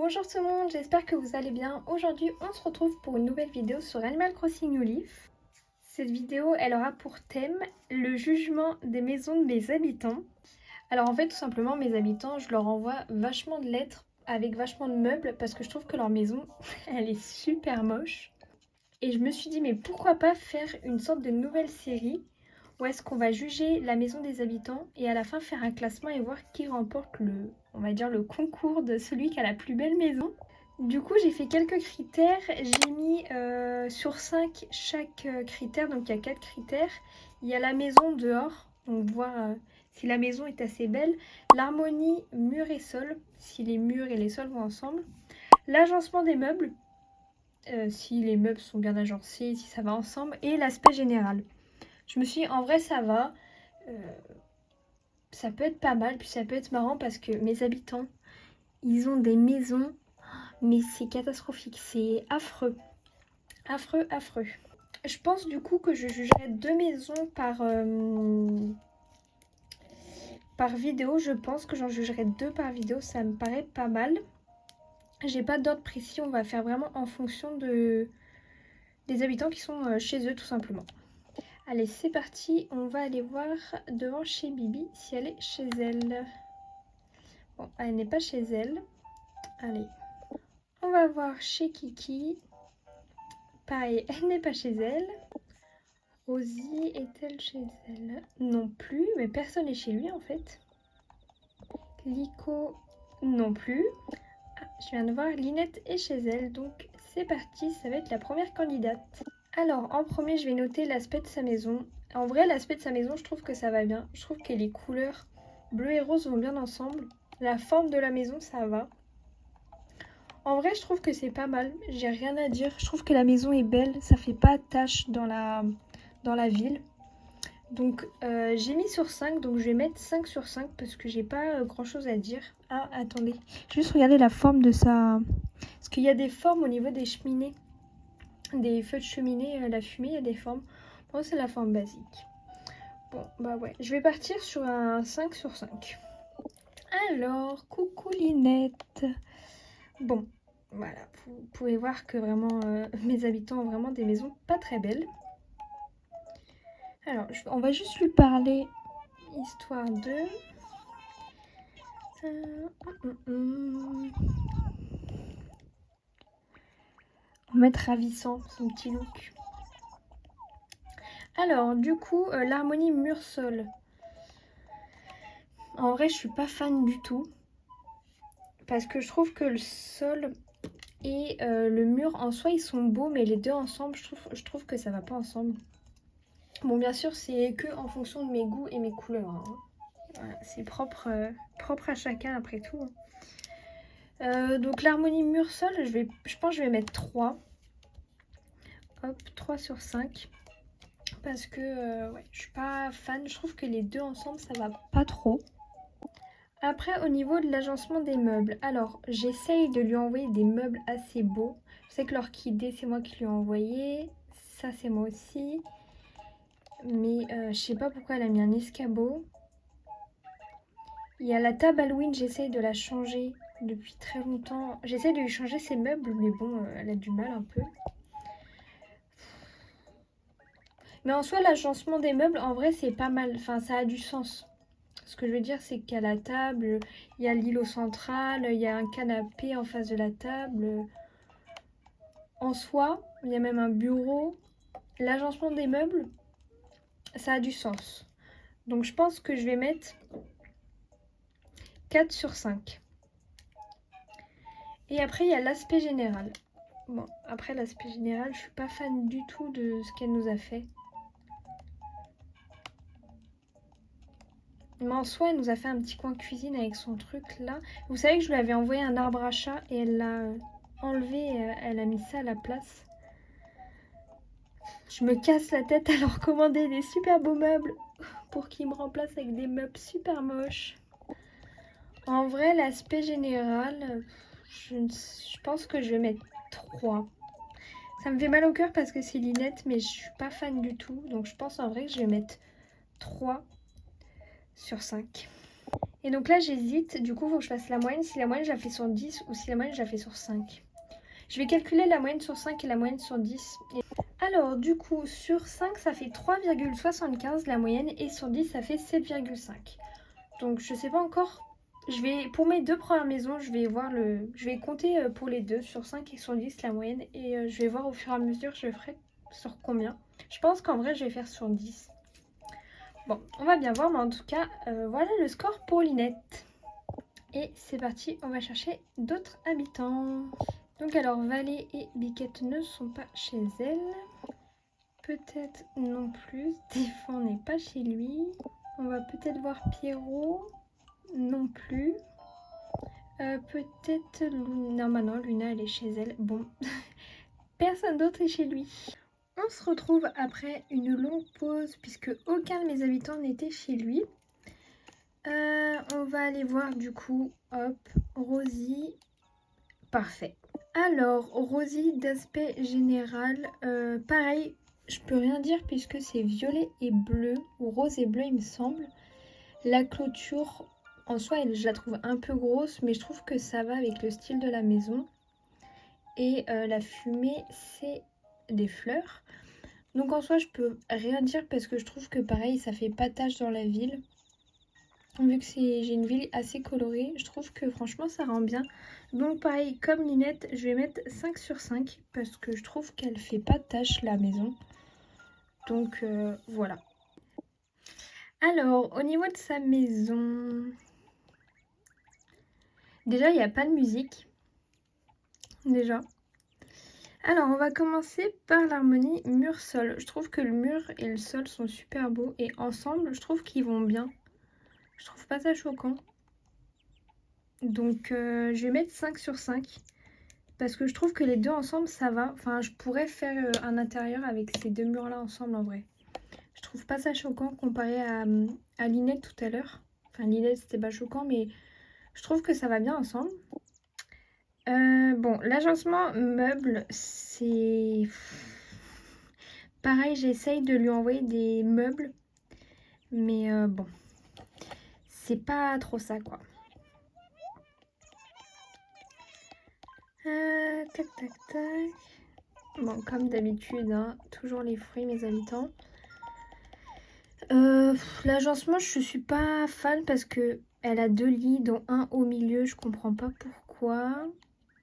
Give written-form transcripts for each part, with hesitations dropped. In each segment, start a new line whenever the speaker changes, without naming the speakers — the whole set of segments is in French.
Bonjour tout le monde, j'espère que vous allez bien. Aujourd'hui, on se retrouve pour une nouvelle vidéo sur Animal Crossing New Leaf. Cette vidéo, elle aura pour thème le jugement des maisons de mes habitants. Alors en fait, tout simplement, mes habitants, je leur envoie vachement de lettres avec vachement de meubles parce que je trouve que leur maison, elle est super moche. Et je me suis dit, mais pourquoi pas faire une sorte de nouvelle série où est-ce qu'on va juger la maison des habitants et à la fin faire un classement et voir qui remporte on va dire le concours de celui qui a la plus belle maison. Du coup, j'ai fait quelques critères. J'ai mis sur 5 chaque critère, donc il y a 4 critères. Il y a la maison dehors, donc voir si la maison est assez belle. L'harmonie mur et sol, si les murs et les sols vont ensemble. L'agencement des meubles, si les meubles sont bien agencés, si ça va ensemble. Et l'aspect général. Je me suis dit, en vrai, ça va. Ça peut être pas mal, puis ça peut être marrant parce que mes habitants, ils ont des maisons, mais c'est catastrophique, c'est affreux. Affreux, affreux. Je pense du coup que je jugerai 2 maisons par vidéo. Je pense que j'en jugerai 2 par vidéo, ça me paraît pas mal. J'ai pas d'ordre précis, on va faire vraiment en fonction des habitants qui sont chez eux tout simplement. Allez, c'est parti, on va aller voir devant chez Bibi si elle est chez elle. Bon, elle n'est pas chez elle. Allez, on va voir chez Kiki. Pareil, elle n'est pas chez elle. Rosie est-elle chez elle? Non plus, mais personne n'est chez lui en fait. Lico non plus. Ah, je viens de voir, Linette est chez elle, donc c'est parti, ça va être la première candidate. Alors, en premier, je vais noter l'aspect de sa maison. En vrai, l'aspect de sa maison, je trouve que ça va bien. Je trouve que les couleurs bleu et rose vont bien ensemble. La forme de la maison, ça va. En vrai, je trouve que c'est pas mal. J'ai rien à dire. Je trouve que la maison est belle. Ça fait pas tache dans la ville. Donc, j'ai mis sur 5. Donc, je vais mettre 5 sur 5 parce que j'ai pas grand chose à dire. Ah, attendez. Juste regarder la forme de sa... Parce qu'il y a des formes au niveau des cheminées. Des feux de cheminée, la fumée, il y a des formes. Bon, c'est la forme basique. Bon, bah ouais. Je vais partir sur un 5 sur 5. Alors, coucou Linette. Bon, voilà. Vous pouvez voir que vraiment, mes habitants ont vraiment des maisons pas très belles. Alors, on va juste lui parler, histoire de... On va mettre ravissant, son petit look. Alors, du coup, l'harmonie mur-sol. En vrai, je suis pas fan du tout. Parce que je trouve que le sol et le mur en soi, ils sont beaux, mais les deux ensemble, je trouve que ça va pas ensemble. Bon, bien sûr, c'est que en fonction de mes goûts et mes couleurs. Hein. Voilà, c'est propre à chacun après tout. Donc l'harmonie mur-sol, je pense que je vais mettre 3. Hop, 3 sur 5. Parce que ouais, je suis pas fan. Je trouve que les deux ensemble, ça va pas trop. Après, au niveau de l'agencement des meubles, alors j'essaye de lui envoyer des meubles assez beaux. Je sais que l'orchidée, c'est moi qui lui ai envoyé. Ça, c'est moi aussi. Mais je sais pas pourquoi elle a mis un escabeau. Il y a la table Halloween, j'essaye de la changer depuis très longtemps. J'essaye de lui changer ses meubles, mais bon, elle a du mal un peu. Mais en soi, l'agencement des meubles, en vrai, c'est pas mal. Enfin, ça a du sens. Ce que je veux dire, c'est qu'à la table, il y a l'îlot central, il y a un canapé en face de la table. En soi, il y a même un bureau. L'agencement des meubles, ça a du sens. Donc je pense que je vais mettre 4 sur 5. Et après, il y a l'aspect général. Bon, après l'aspect général, je suis pas fan du tout de ce qu'elle nous a fait. Mais en soi, elle nous a fait un petit coin cuisine avec son truc là. Vous savez que je lui avais envoyé un arbre à chat et elle l'a enlevé, elle a mis ça à la place. Je me casse la tête à leur commander des super beaux meubles pour qu'ils me remplacent avec des meubles super moches. En vrai, l'aspect général, je pense que je vais mettre 3. Ça me fait mal au cœur parce que c'est Linette, mais je suis pas fan du tout. Donc je pense en vrai que je vais mettre 3 sur 5. Et donc là j'hésite, du coup il faut que je fasse la moyenne, si la moyenne je la fais sur 10 ou si la moyenne je la fais sur 5. Je vais calculer la moyenne sur 5 et la moyenne sur 10. Alors du coup sur 5 ça fait 3,75 la moyenne et sur 10 ça fait 7,5. Donc je sais pas encore. Pour mes deux premières maisons, je vais compter pour les deux sur 5 et sur 10 la moyenne et je vais voir au fur et à mesure je ferai sur combien. Je pense qu'en vrai je vais faire sur 10. Bon, on va bien voir, mais en tout cas, voilà le score pour Linette. Et c'est parti, on va chercher d'autres habitants. Donc alors, Valé et Biquette ne sont pas chez elle. Peut-être non plus. Stéphane n'est pas chez lui. On va peut-être voir Pierrot. Non plus. Peut-être Luna. Non, maintenant, Luna, elle est chez elle. Bon, personne d'autre est chez lui. On se retrouve après une longue pause puisque aucun de mes habitants n'était chez lui. On va aller voir du coup, hop, Rosie. Parfait. Alors, Rosie, d'aspect général, pareil, je peux rien dire puisque c'est violet et bleu, ou rose et bleu il me semble. La clôture, en soi, je la trouve un peu grosse, mais je trouve que ça va avec le style de la maison. Et la fumée, c'est des fleurs. Donc en soi, je peux rien dire parce que je trouve que pareil, ça fait pas tache dans la ville. Vu que j'ai une ville assez colorée, je trouve que franchement ça rend bien. Donc pareil, comme Linette, je vais mettre 5 sur 5 parce que je trouve qu'elle fait pas de tâche la maison. Donc voilà. Alors, au niveau de sa maison, déjà il n'y a pas de musique. Déjà. Alors, on va commencer par l'harmonie mur-sol. Je trouve que le mur et le sol sont super beaux et ensemble, je trouve qu'ils vont bien. Je trouve pas ça choquant. Donc, je vais mettre 5 sur 5. Parce que je trouve que les deux ensemble, ça va. Enfin, je pourrais faire un intérieur avec ces deux murs-là ensemble, en vrai. Je trouve pas ça choquant comparé à Linette tout à l'heure. Enfin, Linette, c'était pas choquant, mais je trouve que ça va bien ensemble. Bon, l'agencement meuble, c'est... Pareil, j'essaye de lui envoyer des meubles. Mais bon, c'est pas trop ça, quoi. Tac, tac, tac. Bon, comme d'habitude, hein, toujours les fruits, mes habitants. L'agencement, je suis pas fan parce que elle a deux lits, dont un au milieu. Je comprends pas pourquoi.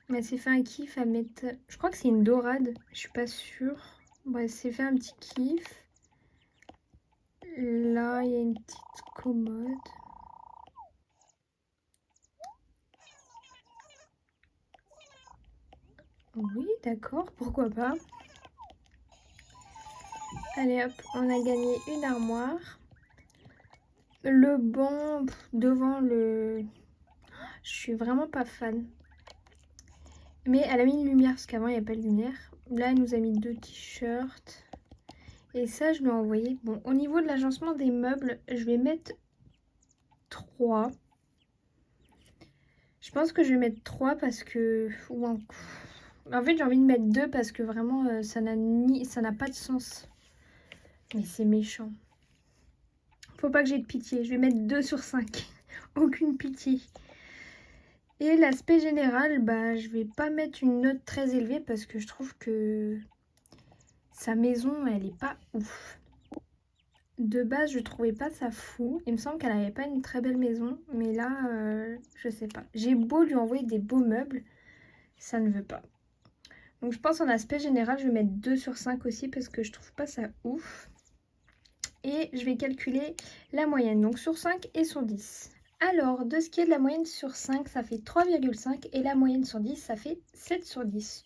Mais elle s'est fait un kiff à mettre... Je crois que c'est une dorade, je suis pas sûre. Bon, elle s'est fait un petit kiff. Là, il y a une petite commode. Oui, d'accord, pourquoi pas. Allez hop, on a gagné une armoire. Le banc devant le... Je suis vraiment pas fan. Mais elle a mis une lumière parce qu'avant il n'y a pas de lumière. Là, elle nous a mis deux t-shirts. Et ça, je lui ai envoyé. Bon, au niveau de l'agencement des meubles, je vais mettre 3. Je pense que je vais mettre 3 parce que... En fait, j'ai envie de mettre 2 parce que vraiment, ça n'a pas de sens. Mais c'est méchant. Faut pas que j'ai de pitié. Je vais mettre 2 sur 5. Aucune pitié. Et l'aspect général, bah, je vais pas mettre une note très élevée parce que je trouve que sa maison, elle est pas ouf. De base, je trouvais pas ça fou. Il me semble qu'elle avait pas une très belle maison. Mais là, je sais pas. J'ai beau lui envoyer des beaux meubles, ça ne veut pas. Donc je pense en aspect général, je vais mettre 2 sur 5 aussi parce que je trouve pas ça ouf. Et je vais calculer la moyenne, donc sur 5 et sur 10. Alors, de ce qui est de la moyenne sur 5, ça fait 3,5 et la moyenne sur 10, ça fait 7 sur 10.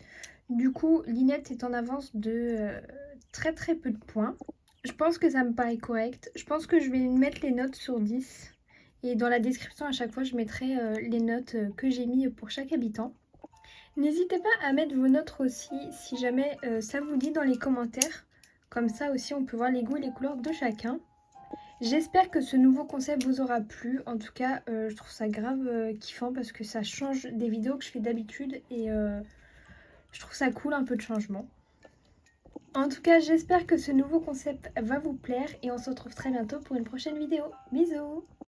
Du coup, Linette est en avance de très très peu de points. Je pense que ça me paraît correct. Je pense que je vais mettre les notes sur 10. Et dans la description, à chaque fois, je mettrai les notes que j'ai mis pour chaque habitant. N'hésitez pas à mettre vos notes aussi, si jamais ça vous dit dans les commentaires. Comme ça aussi, on peut voir les goûts et les couleurs de chacun. J'espère que ce nouveau concept vous aura plu. En tout cas, je trouve ça grave kiffant parce que ça change des vidéos que je fais d'habitude. Et je trouve ça cool, un peu de changement. En tout cas, j'espère que ce nouveau concept va vous plaire. Et on se retrouve très bientôt pour une prochaine vidéo. Bisous!